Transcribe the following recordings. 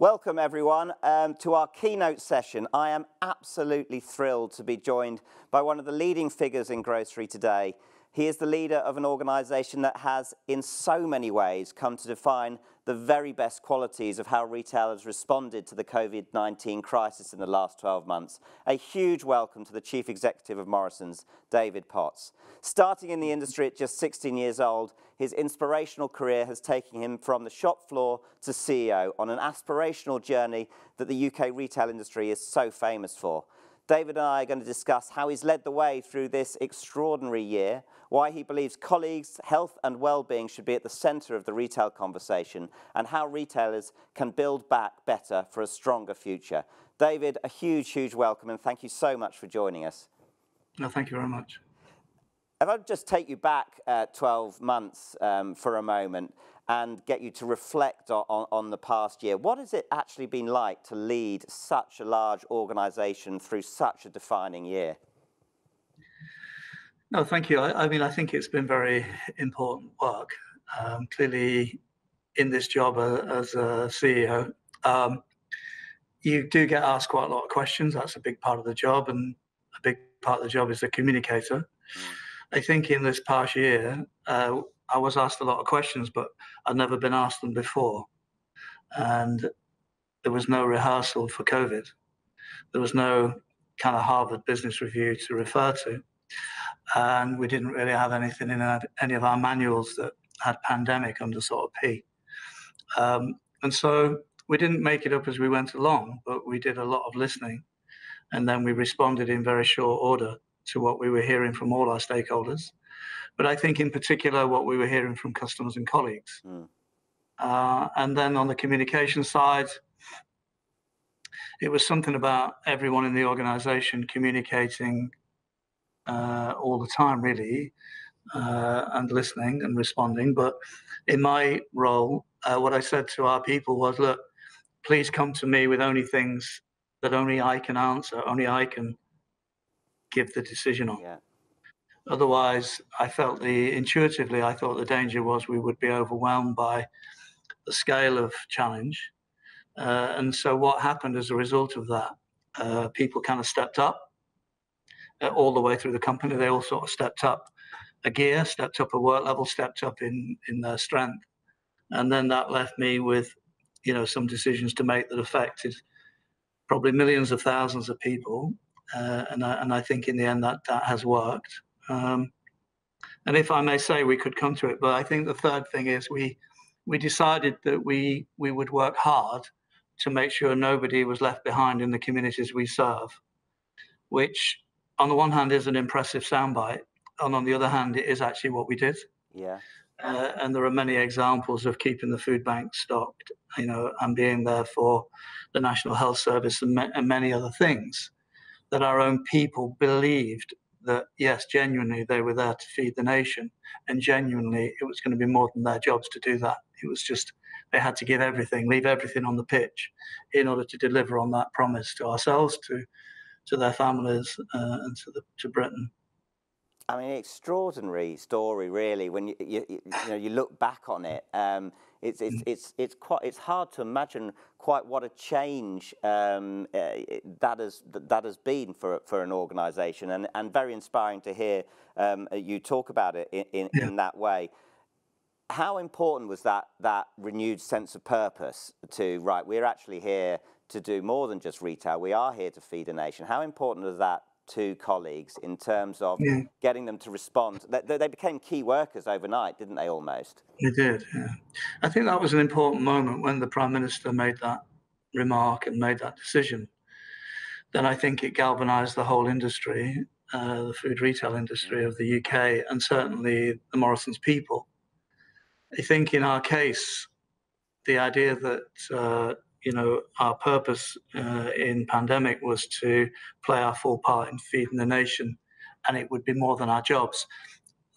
Welcome everyone to our keynote session. I am absolutely thrilled to be joined by one of the leading figures in grocery today. He is the leader of an organisation that has, in so many ways, come to define the very best qualities of how retailers responded to the COVID-19 crisis in the last 12 months. A huge welcome to the Chief Executive of Morrisons, David Potts. Starting in the industry at just 16 years old, his inspirational career has taken him from the shop floor to CEO on an aspirational journey that the UK retail industry is so famous for. David and I are going to discuss how he's led the way through this extraordinary year, why he believes colleagues' health and well-being should be at the centre of the retail conversation, and how retailers can build back better for a stronger future. David, a huge, huge welcome, and thank you so much for joining us. No, thank you very much. If I just take you back 12 months for a moment and get you to reflect on the past year, what has it actually been like to lead such a large organisation through such a defining year? No, thank you. I mean, I think it's been very important work. Clearly, in this job as a CEO, you do get asked quite a lot of questions. That's a big part of the job, and a big part of the job is the communicator. I think in this past year, I was asked a lot of questions, but I'd never been asked them before. And there was no rehearsal for COVID. There was no kind of Harvard Business Review to refer to. And we didn't really have anything in any of our manuals that had pandemic under sort of P. And so we didn't make it up as we went along, but we did a lot of listening. And then we responded in very short order to what we were hearing from all our stakeholders. But I think in particular what we were hearing from customers and colleagues. And then on the communication side, it was something about everyone in the organization communicating all the time, really, and listening and responding. But in my role, what I said to our people was, look, please come to me with only things that only I can answer, only I can give the decision on. Yeah. Otherwise, intuitively, I thought the danger was we would be overwhelmed by the scale of challenge. And so what happened as a result of that, people kind of stepped up all the way through the company. They all sort of stepped up a gear, stepped up a work level, stepped up in their strength. And then that left me with, some decisions to make that affected probably millions of thousands of people. And I think in the end that has worked. And if I may say, we could come to it, but I think the third thing is we decided that we would work hard to make sure nobody was left behind in the communities we serve, which on the one hand is an impressive soundbite, and on the other hand, it is actually what we did. Yeah. And there are many examples of keeping the food bank stocked, and being there for the National Health Service and many other things that our own people believed that, yes, genuinely they were there to feed the nation, and genuinely it was going to be more than their jobs to do that. It was just they had to give everything, leave everything on the pitch in order to deliver on that promise to ourselves, to their families, and to Britain. I mean, extraordinary story, really. When you look back on it, it's hard to imagine quite what a change that has been for an organisation, and very inspiring to hear you talk about it in that way. How important was that renewed sense of purpose to, right, we're actually here to do more than just retail, we are here to feed a nation? How important was that to colleagues in terms of getting them to respond? They became key workers overnight, didn't they, almost? They did, yeah. I think that was an important moment when the Prime Minister made that remark and made that decision. Then I think it galvanised the whole industry, the food retail industry of the UK, and certainly the Morrisons people. I think in our case, the idea that our purpose in pandemic was to play our full part in feeding the nation, and it would be more than our jobs.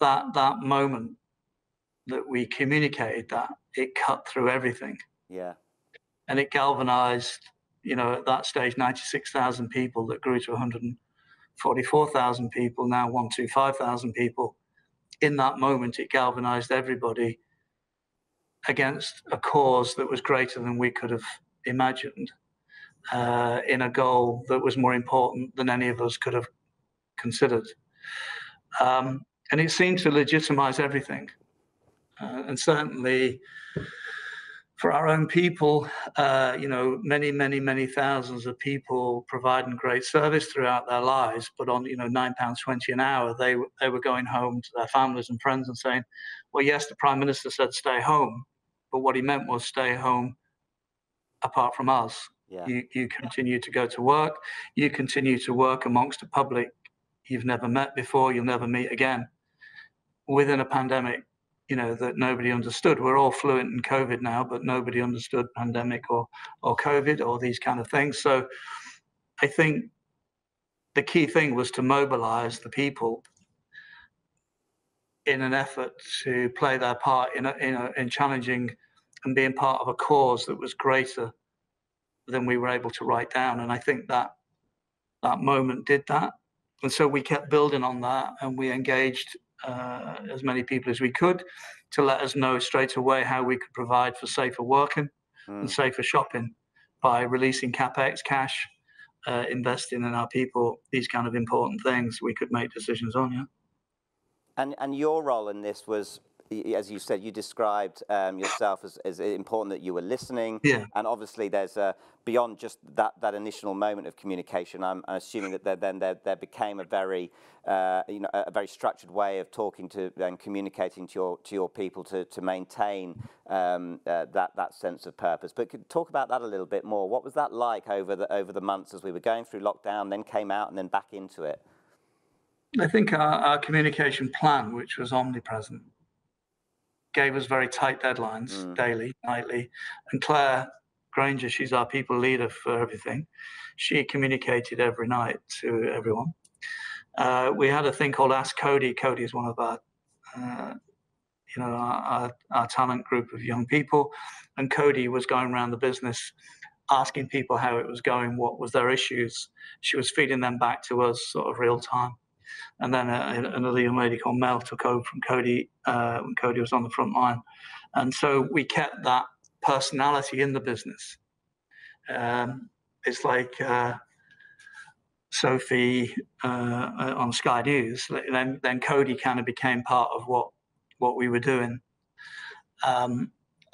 That moment that we communicated that, it cut through everything. Yeah. And it galvanized, at that stage, 96,000 people that grew to 144,000 people, now 125,000 people. In that moment, it galvanized everybody against a cause that was greater than we could have imagined in a goal that was more important than any of us could have considered. And it seemed to legitimize everything. And certainly for our own people, many thousands of people providing great service throughout their lives, but on, £9.20 an hour, they were going home to their families and friends and saying, well, yes, the Prime Minister said stay home, but what he meant was stay home apart from us. Yeah. You continue to go to work, you continue to work amongst a public you've never met before, you'll never meet again, within a pandemic, that nobody understood. We're all fluent in COVID now, but nobody understood pandemic or COVID or these kind of things. So I think the key thing was to mobilize the people in an effort to play their part in challenging and being part of a cause that was greater than we were able to write down. And I think that moment did that. And so we kept building on that, and we engaged as many people as we could to let us know straight away how we could provide for safer working and safer shopping by releasing capex cash, investing in our people, these kind of important things we could make decisions on. Yeah. And your role in this was, as you said, you described yourself as important that you were listening. Yeah. And obviously there's beyond just that initial moment of communication, I'm assuming that there became a very structured way of talking to and communicating to your people to maintain that sense of purpose. But could talk about that a little bit more. What was that like over the months as we were going through lockdown, then came out and then back into it? I think our communication plan, which was omnipresent, gave us very tight deadlines, daily, nightly. And Claire Granger, she's our people leader for everything. She communicated every night to everyone. We had a thing called Ask Cody. Cody is one of our talent group of young people. And Cody was going around the business asking people how it was going, what was their issues. She was feeding them back to us sort of real time. And then another young lady called Mel took over from Cody when Cody was on the front line. And so we kept that personality in the business. It's like Sophie on Sky News. Then Cody kind of became part of what we were doing.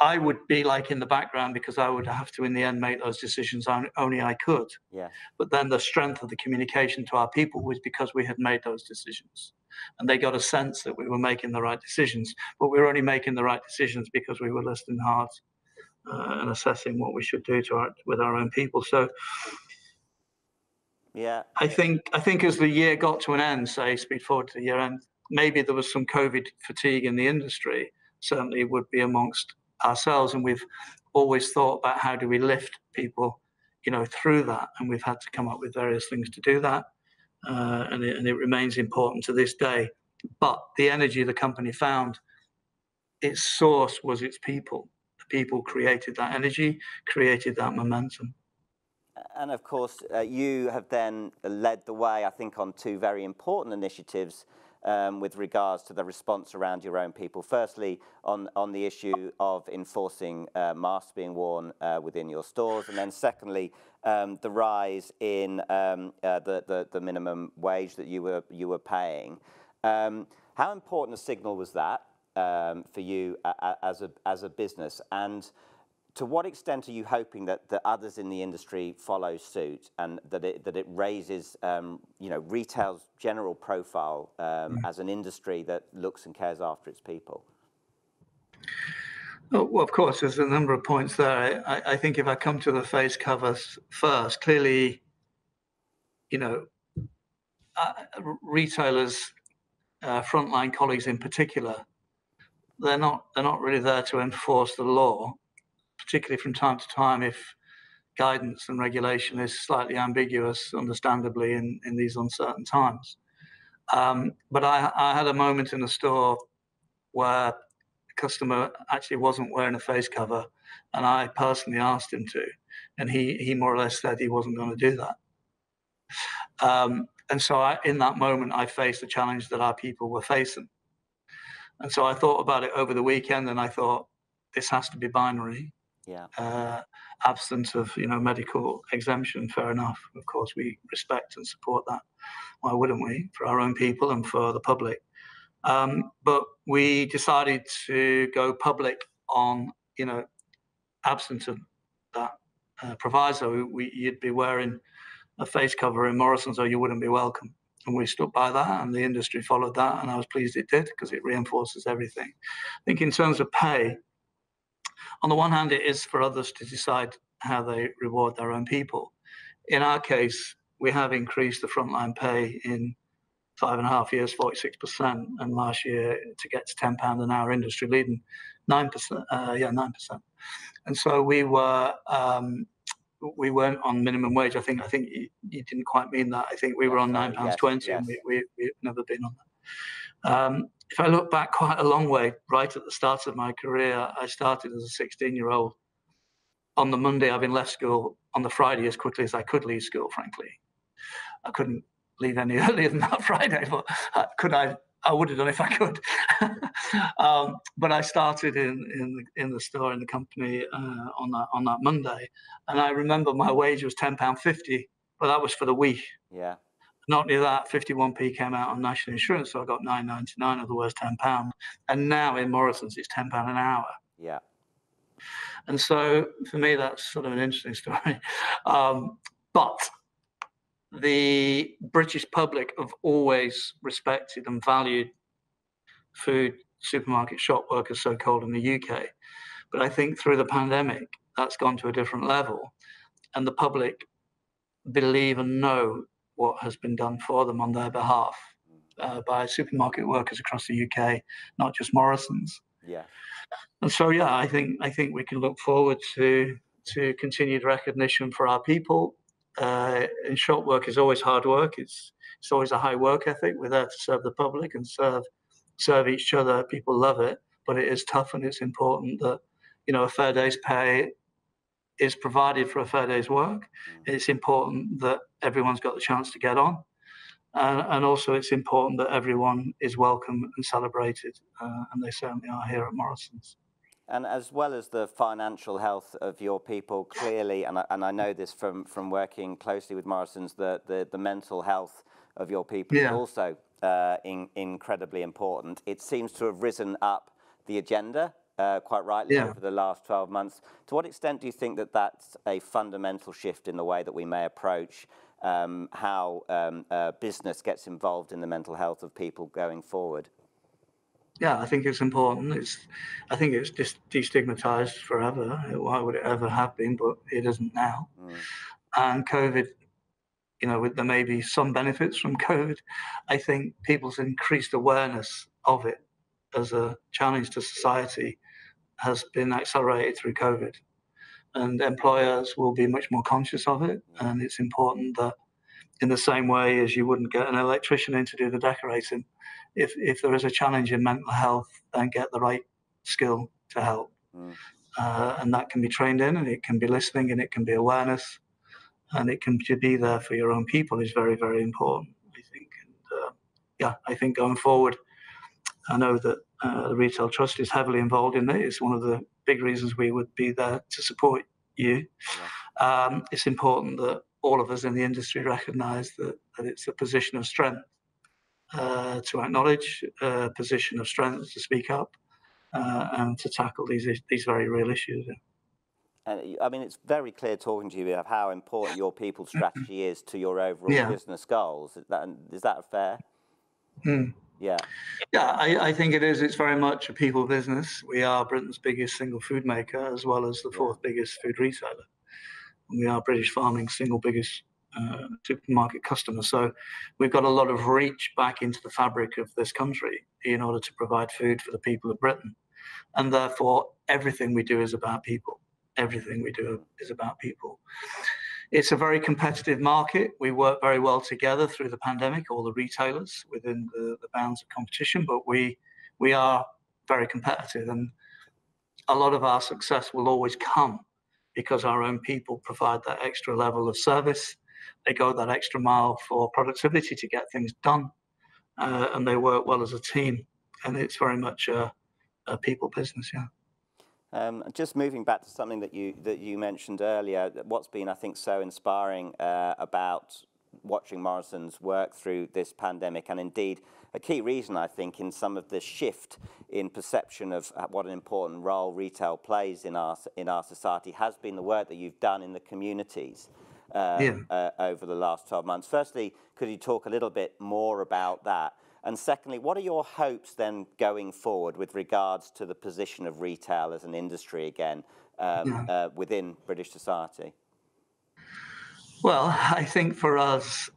I would be like in the background because I would have to, in the end, make those decisions only I could. Yeah. But then the strength of the communication to our people was because we had made those decisions. And they got a sense that we were making the right decisions. But we were only making the right decisions because we were listening hard and assessing what we should do with our own people. So yeah, I think as the year got to an end, say, speed forward to the year end, maybe there was some COVID fatigue in the industry. Certainly it would be amongst ourselves, and we've always thought about how do we lift people, through that, and we've had to come up with various things to do that, and it remains important to this day. But the energy the company found, its source was its people. The people created that energy, created that momentum. And of course, you have then led the way, I think, on two very important initiatives with regards to the response around your own people. Firstly, on the issue of enforcing masks being worn within your stores, and then secondly, the rise in the minimum wage that you were paying. How important a signal was that for you as a business, and to what extent are you hoping that others in the industry follow suit, and that it raises retail's general profile as an industry that looks and cares after its people? Well, of course, there's a number of points there. I think if I come to the face covers first, clearly, retailers, frontline colleagues in particular, they're not really there to enforce the law, particularly from time to time if guidance and regulation is slightly ambiguous, understandably, in these uncertain times. But I had a moment in the store where a customer actually wasn't wearing a face cover, and I personally asked him to, and he more or less said he wasn't going to do that. And so in that moment, I faced the challenge that our people were facing. And so I thought about it over the weekend, and I thought, this has to be binary. Absence of medical exemption, fair enough. Of course, we respect and support that. Why wouldn't we? For our own people and for the public. But we decided to go public on absence of that proviso. You'd be wearing a face cover in Morrisons or you wouldn't be welcome. And we stuck by that, and the industry followed that, and I was pleased it did, because it reinforces everything. I think in terms of pay, on the one hand, it is for others to decide how they reward their own people. In our case, we have increased the frontline pay in 5.5 years, 46%, and last year to get to £10 an hour, industry leading 9%. 9%. And so we weren't on minimum wage. I think you didn't quite mean that. I think we were on £9.20, and we've never been on that. If I look back quite a long way, right at the start of my career, I started as a 16-year-old. On the Monday, I've been left school. On the Friday, as quickly as I could leave school, frankly. I couldn't leave any earlier than that Friday, but could I? I would have done if I could. But I started in the store, in the company on that Monday, and I remember my wage was £10.50, but that was for the week. Yeah. Not only that, 51p came out on national insurance, so I got £9.99, otherwise £10. And now in Morrisons, it's £10 an hour. Yeah. And so for me, that's sort of an interesting story. But the British public have always respected and valued food, supermarket, shop workers, so-called, in the UK. But I think through the pandemic, that's gone to a different level. And the public believe and know what has been done for them on their behalf by supermarket workers across the UK, not just Morrisons. Yeah. And so, I think we can look forward to continued recognition for our people. And shop work is always hard work. It's always a high work ethic. We're there to serve the public and serve each other. People love it, but it is tough, and it's important that a fair day's pay is provided for a fair day's work. It's important that everyone's got the chance to get on. And also it's important that everyone is welcome and celebrated, and they certainly are here at Morrisons. And as well as the financial health of your people, clearly, and I know this from working closely with Morrisons, the mental health of your people is also incredibly important. It seems to have risen up the agenda quite rightly over the last 12 months. To what extent do you think that that's a fundamental shift in the way that we may approach how business gets involved in the mental health of people going forward? Yeah, I think it's important. I think it's just destigmatized forever. Why would it ever have been? But it isn't now. And COVID, there may be some benefits from COVID. I think people's increased awareness of it as a challenge to society has been accelerated through COVID. And employers will be much more conscious of it. And it's important that, in the same way as you wouldn't get an electrician in to do the decorating, if there is a challenge in mental health, then get the right skill to help. And that can be trained in, and it can be listening, and it can be awareness, and it can be there for your own people is very, very important, I think. And I think going forward, I know that the Retail Trust is heavily involved in it. It's one of the big reasons we would be there to support you. It's important that all of us in the industry recognise that it's a position of strength to acknowledge, a position of strength to speak up, and to tackle these very real issues. And I mean, it's very clear talking to you of how important your people strategy is to your overall business goals. Is that fair? Yeah, I think it is. It's very much a people business. We are Britain's biggest single food maker, as well as the fourth biggest food retailer. We are British farming's single biggest supermarket customer. So we've got a lot of reach back into the fabric of this country in order to provide food for the people of Britain. And therefore, everything we do is about people. Everything we do is about people. It's a very competitive market. We work very well together through the pandemic, all the retailers within the bounds of competition, but we are very competitive, and a lot of our success will always come because our own people provide that extra level of service. They go that extra mile for productivity to get things done, and they work well as a team, and it's very much a people business, Just moving back to something that you mentioned earlier, what's been, I think, so inspiring about watching Morrisons work through this pandemic, and indeed a key reason, I think, in some of the shift in perception of what an important role retail plays in our society, has been the work that you've done in the communities over the last 12 months. Firstly, could you talk a little bit more about that? And secondly, what are your hopes then going forward with regards to the position of retail as an industry again within British society? Well, I think for us,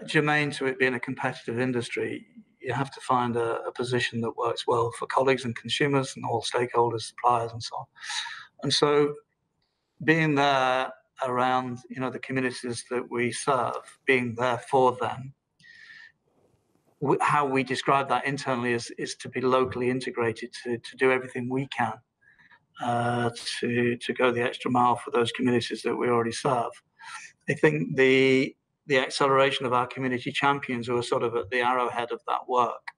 germane to it being a competitive industry, you have to find a position that works well for colleagues and consumers and all stakeholders, suppliers, and so on. And so, being there around, the communities that we serve, being there for them, how we describe that internally is to be locally integrated, to do everything we can to go the extra mile for those communities that we already serve. I think the acceleration of our community champions, who are sort of at the arrowhead of that work,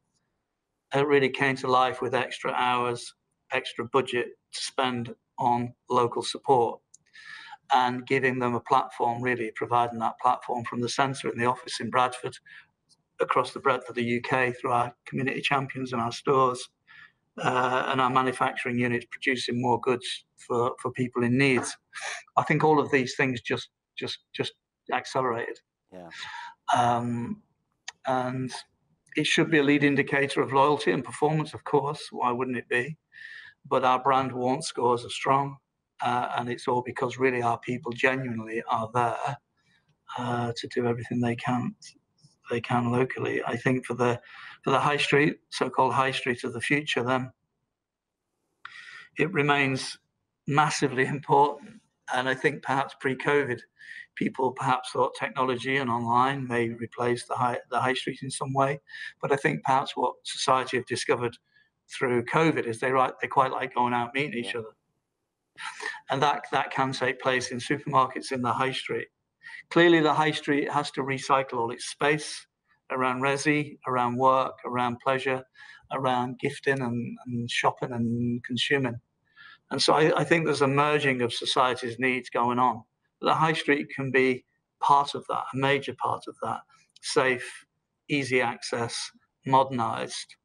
it really came to life with extra hours, extra budget to spend on local support, and giving them a platform, really providing that platform from the centre in the office in Bradford, across the breadth of the UK through our community champions and our stores and our manufacturing units, producing more goods for people in need. I think all of these things just accelerated. Yeah. And it should be a lead indicator of loyalty and performance, of course. Why wouldn't it be? But our brand warmth scores are strong, and it's all because really our people genuinely are there to do everything they can locally. I think for the high street, so-called high street of the future, then it remains massively important. And I think perhaps pre-COVID, people perhaps thought technology and online may replace the high street in some way. But I think perhaps what society have discovered through COVID is they quite like going out meeting each other. And that can take place in supermarkets in the high street. Clearly, the high street has to recycle all its space around resi, around work, around pleasure, around gifting and shopping and consuming. And so I think there's a merging of society's needs going on. The high street can be part of that, a major part of that. Safe, easy access, modernised,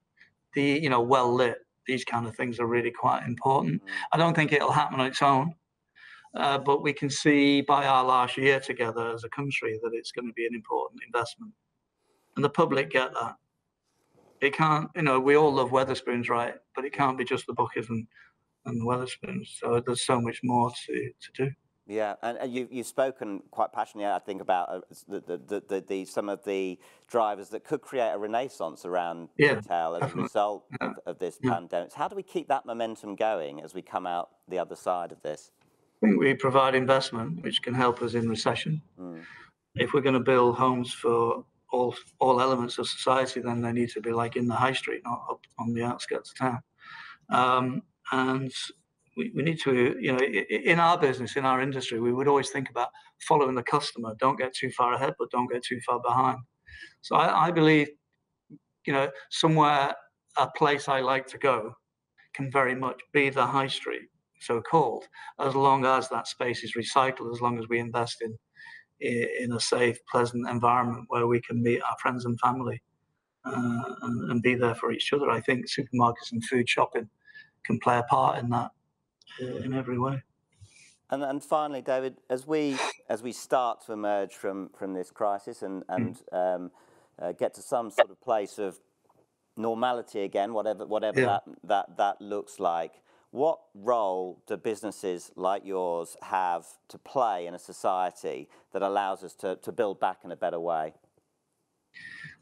well lit. These kind of things are really quite important. I don't think it'll happen on its own. But we can see by our last year together as a country that it's going to be an important investment. And the public get that. It can't, we all love Wetherspoons, right? But it can't be just the Buckers and the Wetherspoons. So there's so much more to do. Yeah, and you've spoken quite passionately, I think, about some of the drivers that could create a renaissance around retail as a result of this pandemic. How do we keep that momentum going as we come out the other side of this? I think we provide investment, which can help us in recession. If we're going to build homes for all elements of society, then they need to be like in the high street, not up on the outskirts of town. And we need to, in our business, in our industry, we would always think about following the customer. Don't get too far ahead, but don't get too far behind. So I believe, somewhere, a place I like to go can very much be the high street, so-called, as long as that space is recycled, as long as we invest in a safe, pleasant environment where we can meet our friends and family and be there for each other. I think supermarkets and food shopping can play a part in that in every way. And finally, David, as we start to emerge from this crisis and get to some sort of place of normality again, whatever that looks like, what role do businesses like yours have to play in a society that allows us to build back in a better way?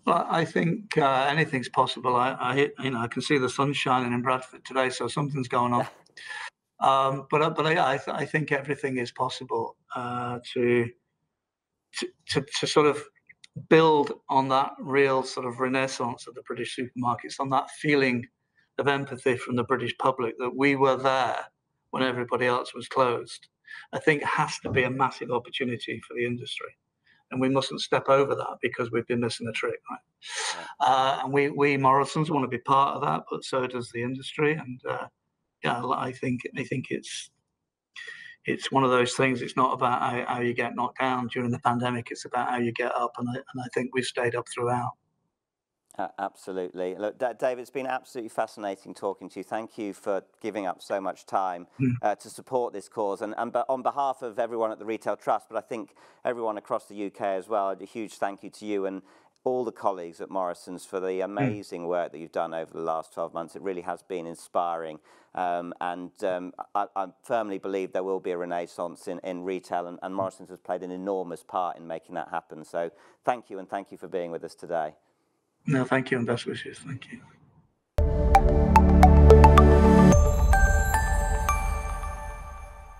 Well, I think anything's possible. I can see the sun shining in Bradford today, so something's going on. But I think everything is possible to sort of build on that real sort of renaissance of the British supermarkets, on that feeling of empathy from the British public that we were there when everybody else was closed. I think has to be a massive opportunity for the industry. and we mustn't step over that because we've been missing a trick, right? Yeah. And we Morrisons want to be part of that, but so does the industry. And yeah, I think it's one of those things. It's not about how you get knocked down during the pandemic. It's about how you get up, and I think we've stayed up throughout. Absolutely. Look, David, it's been absolutely fascinating talking to you. Thank you for giving up so much time to support this cause. And but on behalf of everyone at the Retail Trust, but I think everyone across the UK as well, a huge thank you to you and all the colleagues at Morrisons for the amazing work that you've done over the last 12 months. It really has been inspiring. I firmly believe there will be a renaissance in retail, and Morrisons has played an enormous part in making that happen. So thank you, and thank you for being with us today. No, thank you, and best wishes. Thank you.